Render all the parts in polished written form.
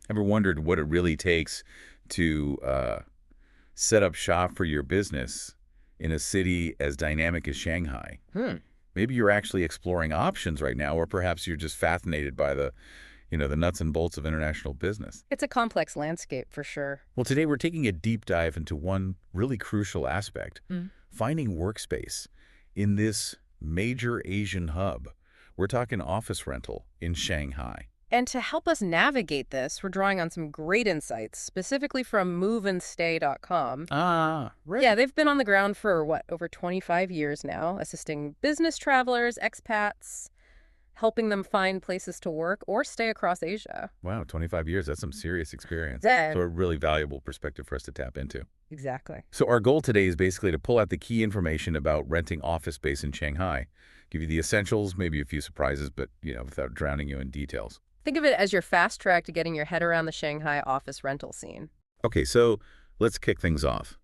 Ever wondered what it really takes to set up shop for your business in a city as dynamic as Shanghai? Hmm. Maybe you're actually exploring options right now, or perhaps you're just fascinated by the nuts and bolts of international business. It's a complex landscape for sure. Well, today we're taking a deep dive into one really crucial aspect, Mm. finding workspace in this major Asian hub. We're talking office rental in Shanghai. And to help us navigate this, we're drawing on some great insights, specifically from moveandstay.com. Ah, right. Yeah, they've been on the ground for, what, over 25 years now, assisting business travelers, expats, helping them find places to work or stay across Asia. Wow, 25 years. That's some serious experience. Yeah, So a really valuable perspective for us to tap into. exactly. So our goal today is basically to pull out the key information about renting office space in Shanghai, give you the essentials, maybe a few surprises, but, without drowning you in details. Think of it as your fast track to getting your head around the Shanghai office rental scene. Okay, so let's kick things off.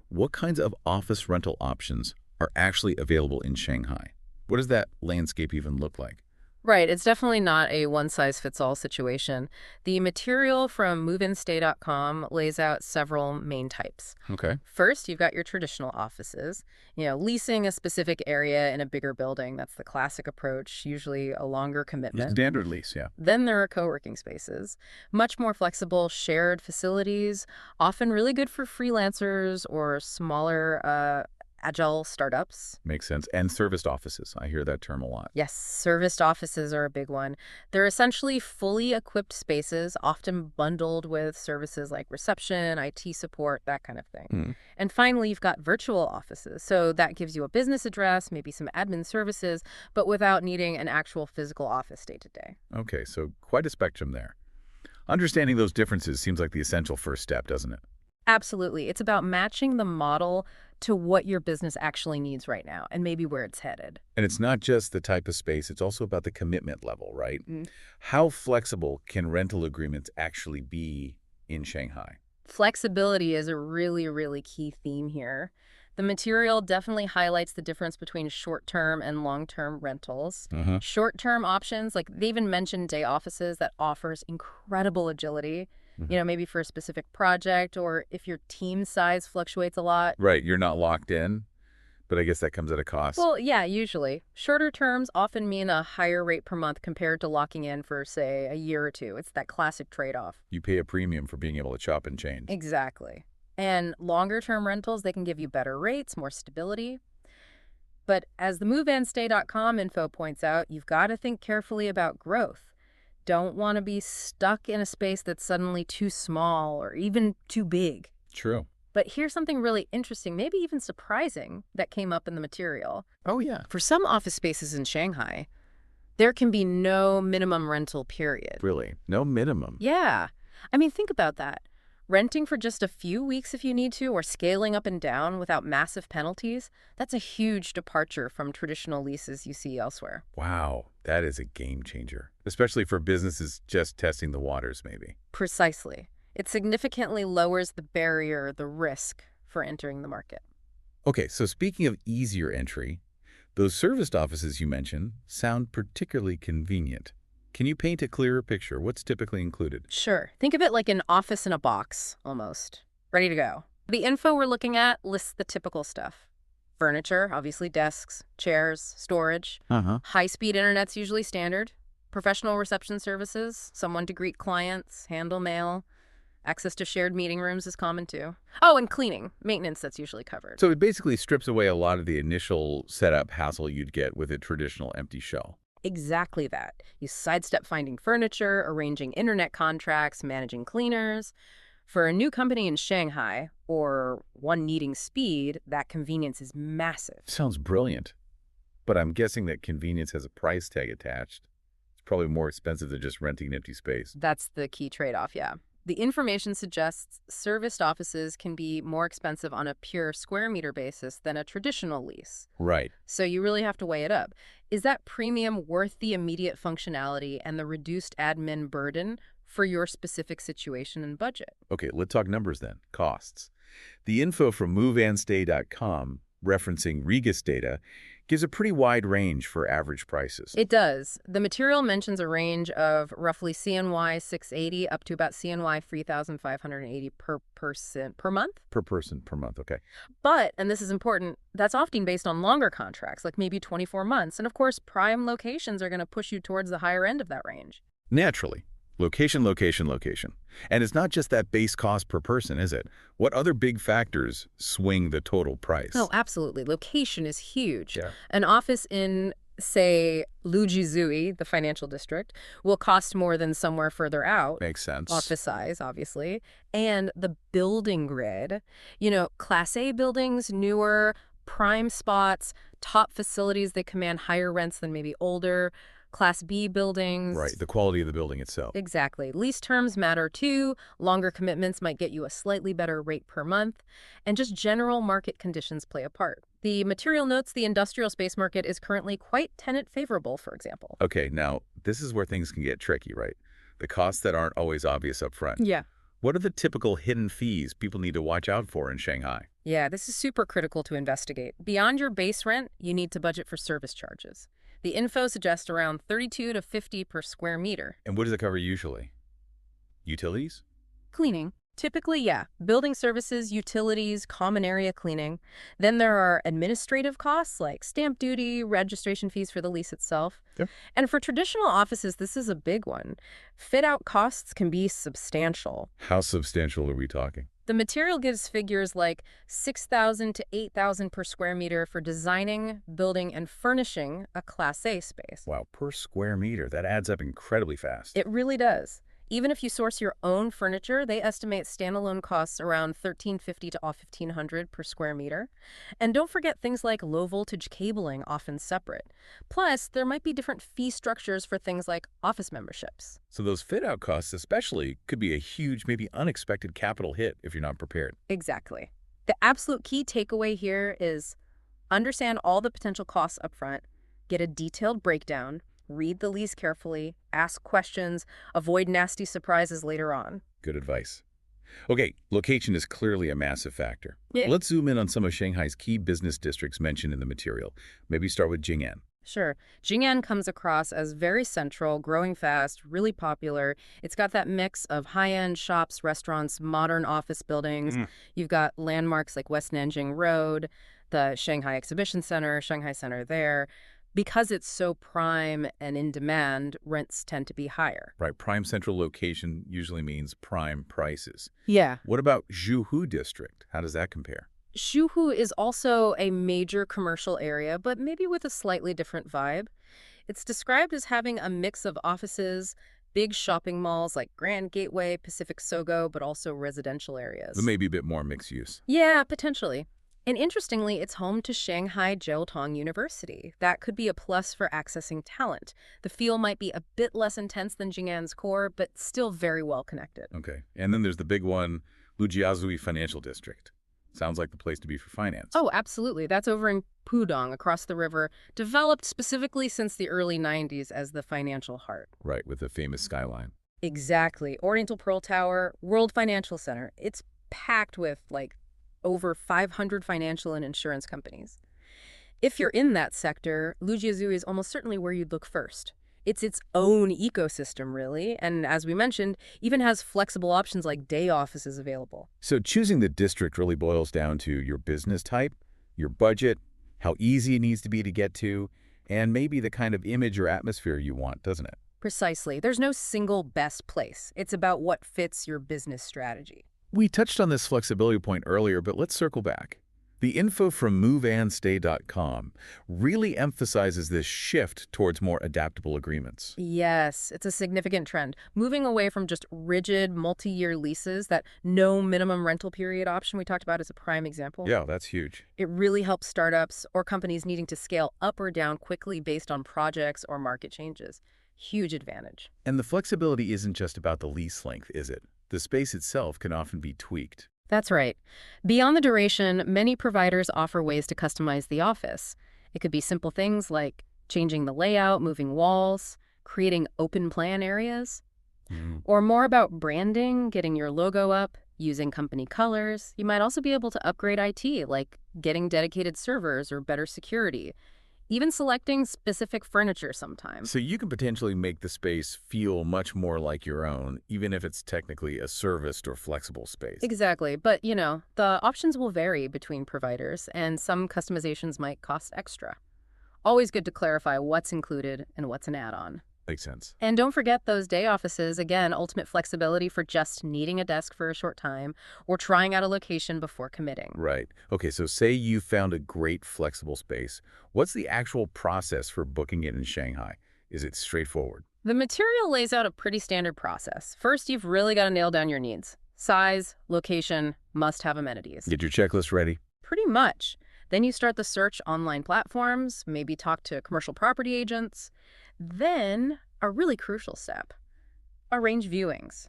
What kinds of office rental options are actually available in Shanghai? What does that landscape even look like? Right, it's definitely not a one-size-fits-all situation. The material from moveandstay.com lays out several main types. Okay. First, you've got your traditional offices, leasing a specific area in a bigger building. That's the classic approach, usually a longer commitment. Standard lease, yeah. Then there are co-working spaces, much more flexible, shared facilities, often really good for freelancers or smaller, agile startups. Makes sense. And serviced offices. I hear that term a lot. Yes, serviced offices are a big one. They're essentially fully equipped spaces, often bundled with services like reception, IT support, that kind of thing. Hmm. And finally, you've got virtual offices. So that gives you a business address, maybe some admin services, but without needing an actual physical office day to day. Okay, so quite a spectrum there. Understanding those differences seems like the essential first step, doesn't it? Absolutely. It's about matching the model to what your business actually needs right now and maybe where it's headed. And it's not just the type of space, it's also about the commitment level, right? Mm. How flexible can rental agreements actually be in Shanghai? Flexibility is a really, really key theme here. The material definitely highlights the difference between short-term and long-term rentals. Uh-huh. Short-term options, like they even mentioned day offices that offers incredible agility, maybe for a specific project or if your team size fluctuates a lot. Right, you're not locked in, but I guess that comes at a cost. Well, yeah, usually. Shorter terms often mean a higher rate per month compared to locking in for, say, a year or two. It's that classic trade-off. You pay a premium for being able to chop and change. Exactly. And longer-term rentals, they can give you better rates, more stability. But as the moveandstay.com info points out, you've got to think carefully about growth. Don't want to be stuck in a space that's suddenly too small or even too big. True. But here's something really interesting, maybe even surprising, that came up in the material. Oh, yeah. For some office spaces in Shanghai, there can be no minimum rental period. Really? No minimum? Yeah. I mean, think about that. Renting for just a few weeks if you need to, or scaling up and down without massive penalties, that's a huge departure from traditional leases you see elsewhere. Wow, that is a game changer. Especially for businesses just testing the waters, maybe. Precisely. It significantly lowers the barrier, the risk for entering the market. Okay, so speaking of easier entry, those serviced offices you mentioned sound particularly convenient. Can you paint a clearer picture? What's typically included? Sure. Think of it like an office in a box, almost. Ready to go. The info we're looking at lists the typical stuff. Furniture, obviously desks, chairs, storage. Uh-huh. High-speed internet's usually standard. Professional reception services, someone to greet clients, handle mail. Access to shared meeting rooms is common too. Oh, and cleaning, maintenance, that's usually covered. So it basically strips away a lot of the initial setup hassle you'd get with a traditional empty shell. Exactly that. You sidestep finding furniture, arranging internet contracts, managing cleaners. For a new company in Shanghai, or one needing speed, that convenience is massive. Sounds brilliant. But I'm guessing that convenience has a price tag attached. It's probably more expensive than just renting an empty space. That's the key trade-off, yeah. The information suggests serviced offices can be more expensive on a pure square meter basis than a traditional lease. Right. So you really have to weigh it up. Is that premium worth the immediate functionality and the reduced admin burden for your specific situation and budget? Okay, let's talk numbers then. Costs. The info from moveandstay.com, referencing Regus data, Gives a pretty wide range for average prices. It does. The material mentions a range of roughly CNY 680 up to about CNY 3,580 per person per month. Per person per month, okay. But, and this is important, that's often based on longer contracts, like maybe 24 months. And of course, prime locations are going to push you towards the higher end of that range. Naturally. Location, location, location. And it's not just that base cost per person, is it? What other big factors swing the total price? No, absolutely. Location is huge. Yeah. An office in, say, Lujizui, the financial district, will cost more than somewhere further out. Makes sense. Office size, obviously. And the building grid. Class A buildings, newer, prime spots, top facilities that command higher rents than maybe older. Class B buildings. Right, the quality of the building itself. Exactly. Lease terms matter too. Longer commitments might get you a slightly better rate per month. And just general market conditions play a part. The material notes the industrial space market is currently quite tenant favorable, for example. Okay, now, this is where things can get tricky, right? The costs that aren't always obvious up front. Yeah. What are the typical hidden fees people need to watch out for in Shanghai? Yeah, this is super critical to investigate. Beyond your base rent, you need to budget for service charges. The info suggests around 32 to 50 per square meter. And what does it cover usually? Utilities? Cleaning. Typically, yeah. Building services, utilities, common area cleaning. Then there are administrative costs like stamp duty, registration fees for the lease itself. Yep. And for traditional offices, this is a big one. Fit-out costs can be substantial. How substantial are we talking? The material gives figures like 6,000 to 8,000 per square meter for designing, building, and furnishing a Class A space. Wow, per square meter. That adds up incredibly fast. It really does. Even if you source your own furniture, they estimate standalone costs around $1,350 to $1,500 per square meter. And don't forget things like low-voltage cabling, often separate. Plus, there might be different fee structures for things like office memberships. So those fit-out costs especially could be a huge, maybe unexpected capital hit if you're not prepared. Exactly. The absolute key takeaway here is understand all the potential costs up front, get a detailed breakdown, read the lease carefully, ask questions, avoid nasty surprises later on. Good advice. Okay, location is clearly a massive factor. Yeah. Let's zoom in on some of Shanghai's key business districts mentioned in the material. Maybe start with Jing'an. Sure. Jing'an comes across as very central, growing fast, really popular. It's got that mix of high-end shops, restaurants, modern office buildings. You've got landmarks like West Nanjing Road, the Shanghai Exhibition Center, Shanghai Center there. Because it's so prime and in demand, rents tend to be higher. Right, prime central location usually means prime prices. Yeah. What about Zhuhu district? How does that compare? Zhuhu is also a major commercial area, but maybe with a slightly different vibe. It's described as having a mix of offices, big shopping malls like Grand Gateway, Pacific Sogo, but also residential areas. But maybe a bit more mixed use. Yeah, potentially. And interestingly, it's home to Shanghai Jiaotong University. That could be a plus for accessing talent. The feel might be a bit less intense than Jing'an's core, but still very well connected. Okay. And then there's the big one, Lujiazui Financial District. Sounds like the place to be for finance. Oh, absolutely. That's over in Pudong, across the river, developed specifically since the early 90s as the financial heart. Right, with the famous skyline. Exactly. Oriental Pearl Tower, World Financial Center. It's packed with, over 500 financial and insurance companies. If you're in that sector, Lujiazui is almost certainly where you'd look first. It's its own ecosystem, really, and as we mentioned, even has flexible options like day offices available. So choosing the district really boils down to your business type, your budget, how easy it needs to be to get to, and maybe the kind of image or atmosphere you want, doesn't it? Precisely. There's no single best place. It's about what fits your business strategy. We touched on this flexibility point earlier, but let's circle back. The info from moveandstay.com really emphasizes this shift towards more adaptable agreements. Yes, it's a significant trend. Moving away from just rigid multi-year leases, that no minimum rental period option we talked about is a prime example. Yeah, that's huge. It really helps startups or companies needing to scale up or down quickly based on projects or market changes. Huge advantage. And the flexibility isn't just about the lease length, is it? The space itself can often be tweaked. That's right. Beyond the duration, many providers offer ways to customize the office. It could be simple things like changing the layout, moving walls, creating open plan areas, or more about branding, getting your logo up, using company colors. You might also be able to upgrade IT, like getting dedicated servers or better security. even selecting specific furniture sometimes. So you can potentially make the space feel much more like your own, even if it's technically a serviced or flexible space. Exactly. But, the options will vary between providers, and some customizations might cost extra. Always good to clarify what's included and what's an add-on. Makes sense. And don't forget those day offices, again, ultimate flexibility for just needing a desk for a short time or trying out a location before committing. Right. Okay, so say you found a great flexible space. What's the actual process for booking it in Shanghai? Is it straightforward? The material lays out a pretty standard process. First, you've really got to nail down your needs. Size, location, must-have amenities. Get your checklist ready. Pretty much. Then you start the search online platforms, maybe talk to commercial property agents. Then, a really crucial step, arrange viewings.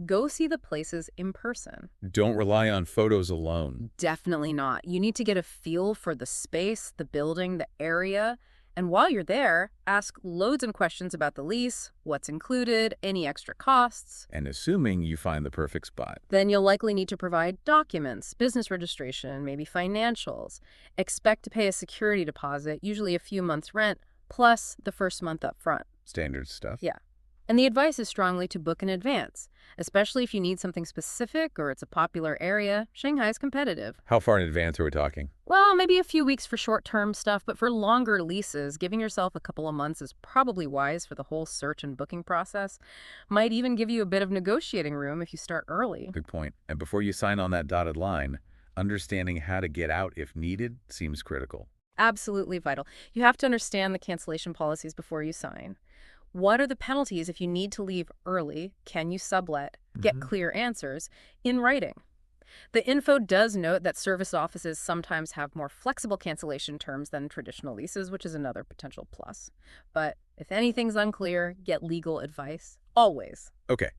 Go see the places in person. Don't rely on photos alone. Definitely not. You need to get a feel for the space, the building, the area. And while you're there, ask loads of questions about the lease, what's included, any extra costs. And assuming you find the perfect spot. Then you'll likely need to provide documents, business registration, maybe financials. Expect to pay a security deposit, usually a few months' rent, plus the first month up front. Standard stuff. Yeah. And the advice is strongly to book in advance, especially if you need something specific or it's a popular area. Shanghai is competitive. How far in advance are we talking? Well, maybe a few weeks for short-term stuff, but for longer leases, giving yourself a couple of months is probably wise for the whole search and booking process. Might even give you a bit of negotiating room if you start early. Good point. And before you sign on that dotted line, understanding how to get out if needed seems critical. Absolutely vital. You have to understand the cancellation policies before you sign. What are the penalties if you need to leave early? Can you sublet? Get clear answers in writing. The info does note that service offices sometimes have more flexible cancellation terms than traditional leases, which is another potential plus. But if anything's unclear, get legal advice. Always. Okay.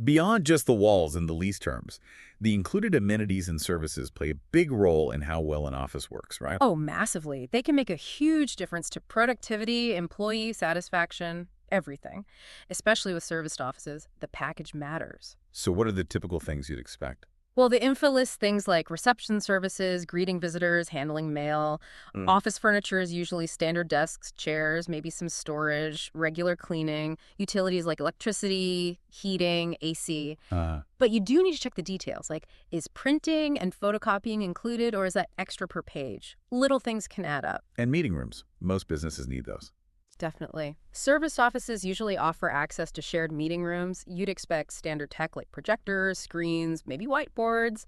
Beyond just the walls and the lease terms, the included amenities and services play a big role in how well an office works, right? Oh, massively. They can make a huge difference to productivity, employee satisfaction, everything. Especially with serviced offices, the package matters. So what are the typical things you'd expect? Well, the info lists things like reception services, greeting visitors, handling mail. Office furniture is usually standard desks, chairs, maybe some storage, regular cleaning, utilities like electricity, heating, AC. But you do need to check the details, like is printing and photocopying included or is that extra per page? Little things can add up. And meeting rooms. Most businesses need those. Definitely. Service offices usually offer access to shared meeting rooms. You'd expect standard tech like projectors, screens, maybe whiteboards.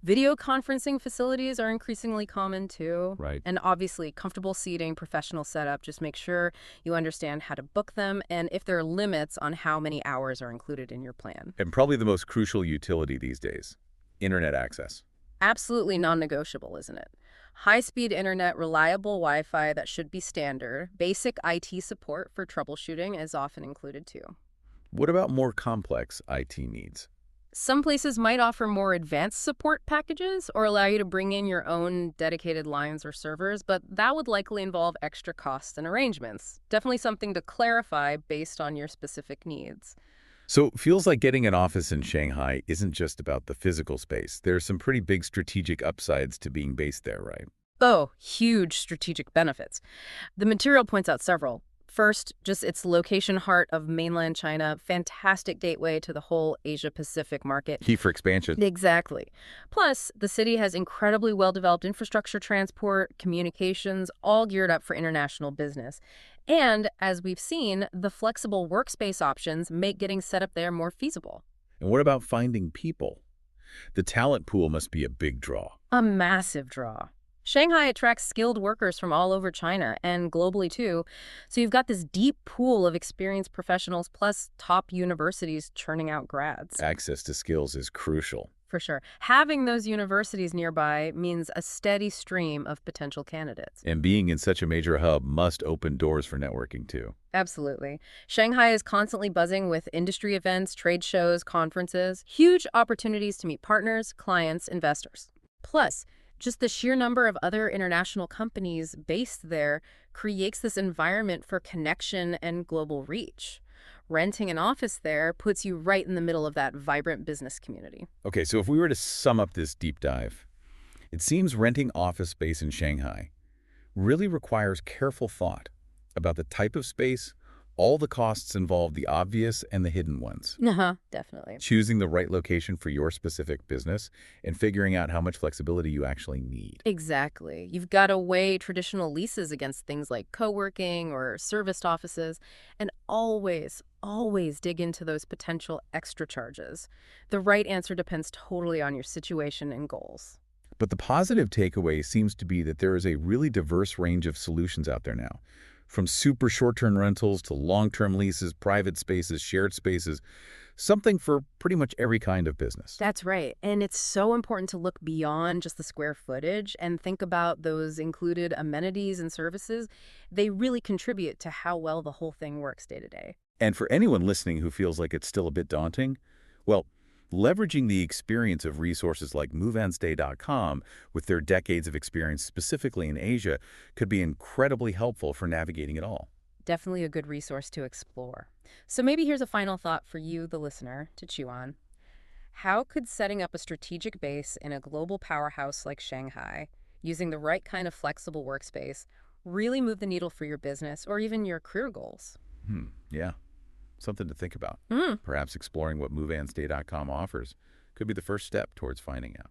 Video conferencing facilities are increasingly common too. Right. And obviously, comfortable seating, professional setup. Just make sure you understand how to book them and if there are limits on how many hours are included in your plan. And probably the most crucial utility these days, internet access. Absolutely non-negotiable, isn't it? High-speed internet, reliable Wi-Fi that should be standard. Basic IT support for troubleshooting is often included too. What about more complex IT needs? Some places might offer more advanced support packages or allow you to bring in your own dedicated lines or servers, but that would likely involve extra costs and arrangements. Definitely something to clarify based on your specific needs. So it feels like getting an office in Shanghai isn't just about the physical space. There's some pretty big strategic upsides to being based there, right? Oh, huge strategic benefits. The material points out several. First, just its location heart of mainland China, fantastic gateway to the whole Asia-Pacific market. Key for expansion. Exactly. Plus, the city has incredibly well-developed infrastructure, transport, communications, all geared up for international business. And, as we've seen, the flexible workspace options make getting set up there more feasible. And what about finding people? The talent pool must be a big draw. A massive draw. Shanghai attracts skilled workers from all over China and globally too. So you've got this deep pool of experienced professionals plus top universities churning out grads. Access to skills is crucial. For sure. Having those universities nearby means a steady stream of potential candidates. And being in such a major hub must open doors for networking too. Absolutely. Shanghai is constantly buzzing with industry events, trade shows, conferences, huge opportunities to meet partners, clients, investors. Plus, just the sheer number of other international companies based there creates this environment for connection and global reach. Renting an office there puts you right in the middle of that vibrant business community. Okay, so if we were to sum up this deep dive, it seems renting office space in Shanghai, really requires careful thought about the type of space, all the costs involved, the obvious and the hidden ones. Uh-huh, definitely. Choosing the right location for your specific business and figuring out how much flexibility you actually need. Exactly. You've got to weigh traditional leases against things like co-working or serviced offices, and always dig into those potential extra charges. The right answer depends totally on your situation and goals. But the positive takeaway seems to be that there is a really diverse range of solutions out there now. From super short-term rentals to long-term leases, private spaces, shared spaces, something for pretty much every kind of business. That's right. And it's so important to look beyond just the square footage and think about those included amenities and services. They really contribute to how well the whole thing works day to day. And for anyone listening who feels like it's still a bit daunting, well, leveraging the experience of resources like moveandstay.com with their decades of experience specifically in Asia could be incredibly helpful for navigating it all. Definitely a good resource to explore. So maybe here's a final thought for you, the listener, to chew on. How could setting up a strategic base in a global powerhouse like Shanghai, using the right kind of flexible workspace, really move the needle for your business or even your career goals? Yeah, something to think about. Hmm. Perhaps exploring what moveandstay.com offers could be the first step towards finding out.